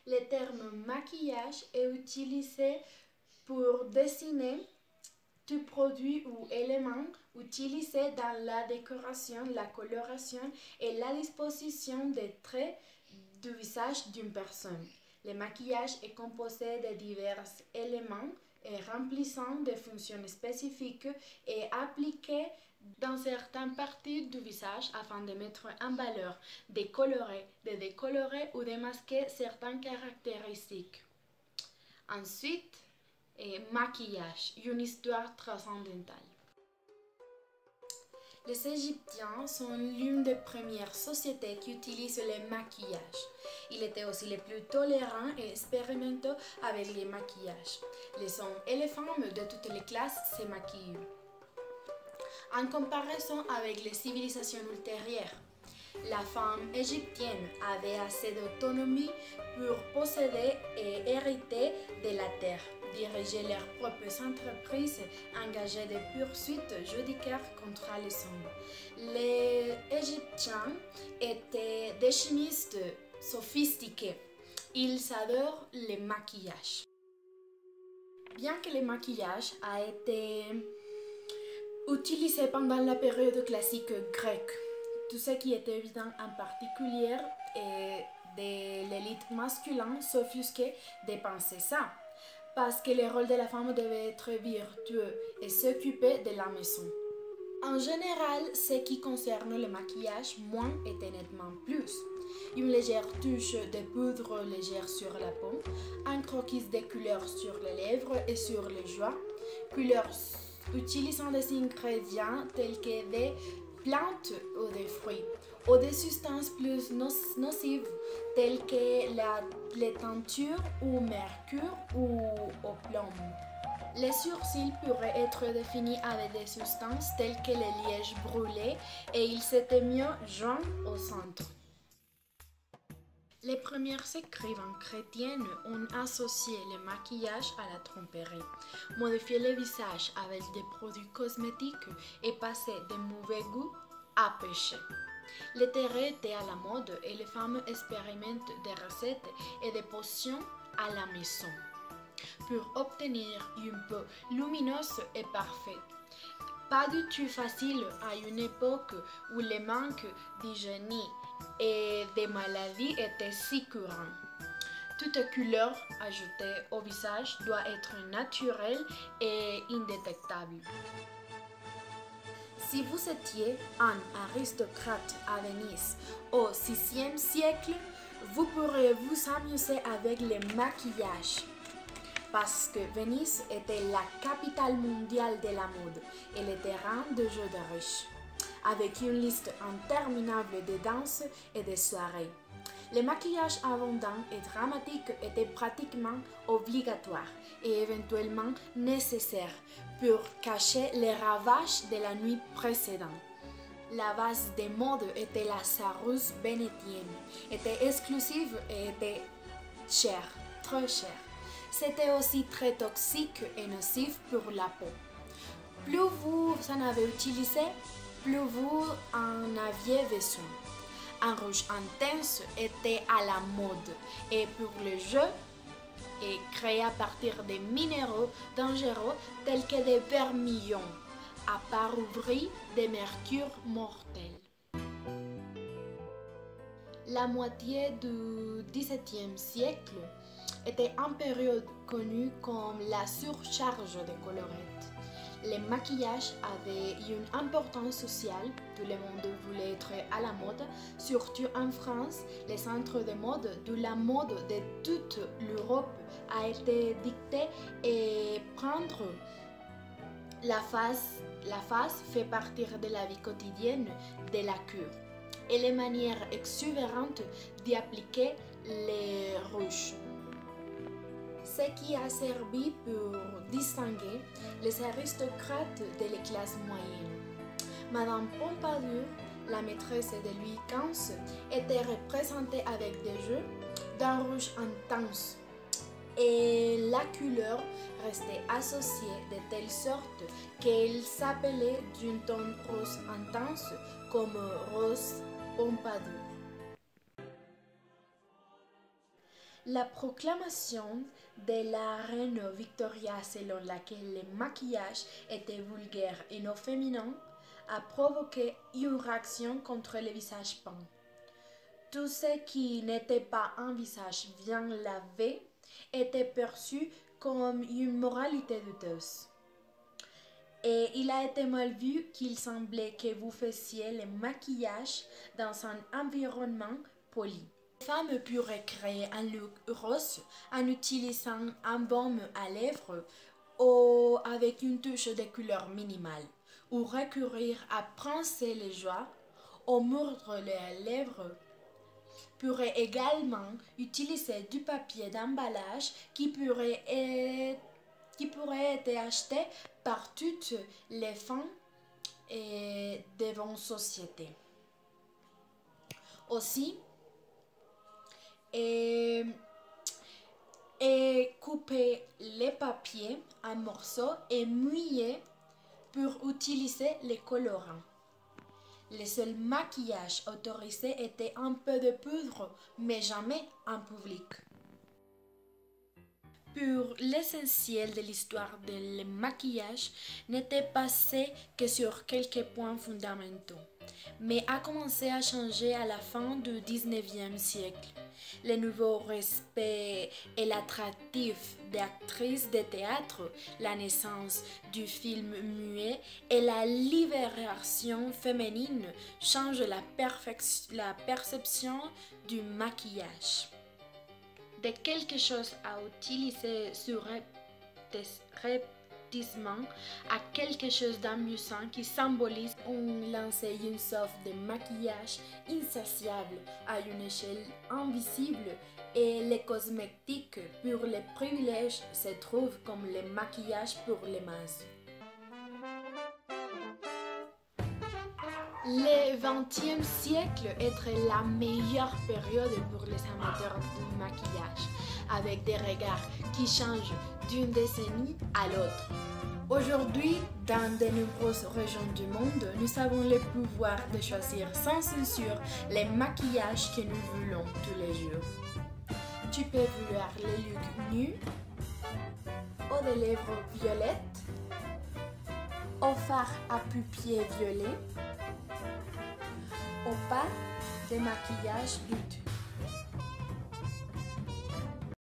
Le terme maquillage est utilisé pour désigner tout produit ou élément utilisé dans la décoration, la coloration et la disposition des traits du visage d'une personne. Le maquillage est composé de divers éléments et remplissant des fonctions spécifiques et appliquées dans certaines parties du visage afin de mettre en valeur, de décolorer ou de masquer certaines caractéristiques. Ensuite, maquillage, une histoire transcendantale. Les Égyptiens sont l'une des premières sociétés qui utilisent le maquillage. Ils étaient aussi les plus tolérants et expérimentaux avec les maquillages. Les hommes et les femmes de toutes les classes se maquillent. En comparaison avec les civilisations ultérieures, la femme égyptienne avait assez d'autonomie pour posséder et hériter de la terre, diriger leurs propres entreprises, engager des poursuites judiciaires contre les hommes. Les Égyptiens étaient des chimistes sophistiqués. Ils adorent le maquillage. Bien que le maquillage a été utilisé pendant la période classique grecque, tout ce qui était évident en particulier est de l'élite masculine s'offusquait de penser ça, parce que le rôle de la femme devait être vertueux et s'occuper de la maison. En général, ce qui concerne le maquillage, moins était nettement plus. Une légère touche de poudre légère sur la peau, un croquis de couleurs sur les lèvres et sur les joues, couleurs utilisant des ingrédients tels que des plantes ou des fruits, ou des substances plus nocives telles que les teintures ou mercure ou au plomb. Les sourcils pourraient être définis avec des substances telles que le liège brûlé et ils étaient mieux joints au centre. Les premières écrivains chrétiennes ont associé le maquillage à la tromperie, modifié le visage avec des produits cosmétiques et passé de mauvais goût à péché. Le terre était à la mode et les femmes expérimentent des recettes et des potions à la maison pour obtenir une peau lumineuse et parfaite. Pas du tout facile à une époque où le manque d'hygiène et des maladies était si courant. Toute couleur ajoutée au visage doit être naturelle et indétectable. Si vous étiez un aristocrate à Venise au VIe siècle, vous pourrez vous amuser avec le maquillage. Parce que Venise était la capitale mondiale de la mode et le terrain de jeu de riches, avec une liste interminable de danses et de soirées. Le maquillage abondant et dramatique était pratiquement obligatoire et éventuellement nécessaire pour cacher les ravages de la nuit précédente. La base des modes était la Sarrus vénétienne, était exclusive et était chère, très chère. C'était aussi très toxique et nocif pour la peau. Plus vous en avez utilisé, plus vous en aviez besoin. Un rouge intense était à la mode et pour le jeu est créé à partir des minéraux dangereux tels que des vermillons, à part ouvrir des mercures mortels. La moitié du XVIIe siècle était une période connue comme la surcharge de colorette. Le maquillage avait une importance sociale, tout le monde voulait être à la mode, surtout en France, le centre de mode de la mode de toute l'Europe a été dicté et prendre la face fait partie de la vie quotidienne de la cour et les manières exubérantes d'y appliquer les rouges. Ce qui a servi pour distinguer les aristocrates de la classe moyenne. Madame Pompadour, la maîtresse de Louis XV, était représentée avec des jeux d'un rouge intense et la couleur restait associée de telle sorte qu'elle s'appelait d'un ton rose intense comme Rose Pompadour. La proclamation de la reine Victoria selon laquelle le maquillage était vulgaire et non féminin a provoqué une réaction contre le visage peint. Tout ce qui n'était pas un visage bien lavé était perçu comme une moralité douteuse. Et il a été mal vu qu'il semblait que vous faisiez le maquillage dans un environnement poli. Les femmes pourraient créer un look rose en utilisant un baume à lèvres ou avec une touche de couleur minimale, ou recourir à pincer les joues ou mordre les lèvres. Pourrait également utiliser du papier d'emballage qui pourrait être acheté par toutes les femmes de votre société. Aussi, et couper les papiers en morceaux et mouiller pour utiliser les colorants. Le seul maquillage autorisé était un peu de poudre, mais jamais en public. Pour l'essentiel de l'histoire du maquillage n'était basé que sur quelques points fondamentaux, mais a commencé à changer à la fin du XIXe siècle. Le nouveau respect et l'attractif des actrices de théâtre, la naissance du film muet et la libération féminine changent la perception du maquillage. De quelque chose à utiliser surreptissement à quelque chose d'amusant qui symbolise un lancer une soif de maquillage insatiable à une échelle invisible, et les cosmétiques pour les privilèges se trouvent comme le maquillage pour les masses. Le XXe siècle est la meilleure période pour les amateurs du maquillage, avec des regards qui changent d'une décennie à l'autre. Aujourd'hui, dans de nombreuses régions du monde, nous avons le pouvoir de choisir sans censure les maquillages que nous voulons tous les jours. Tu peux vouloir les looks nus, ou des lèvres violettes, au fard à paupières violet, ou pas de maquillage lutte.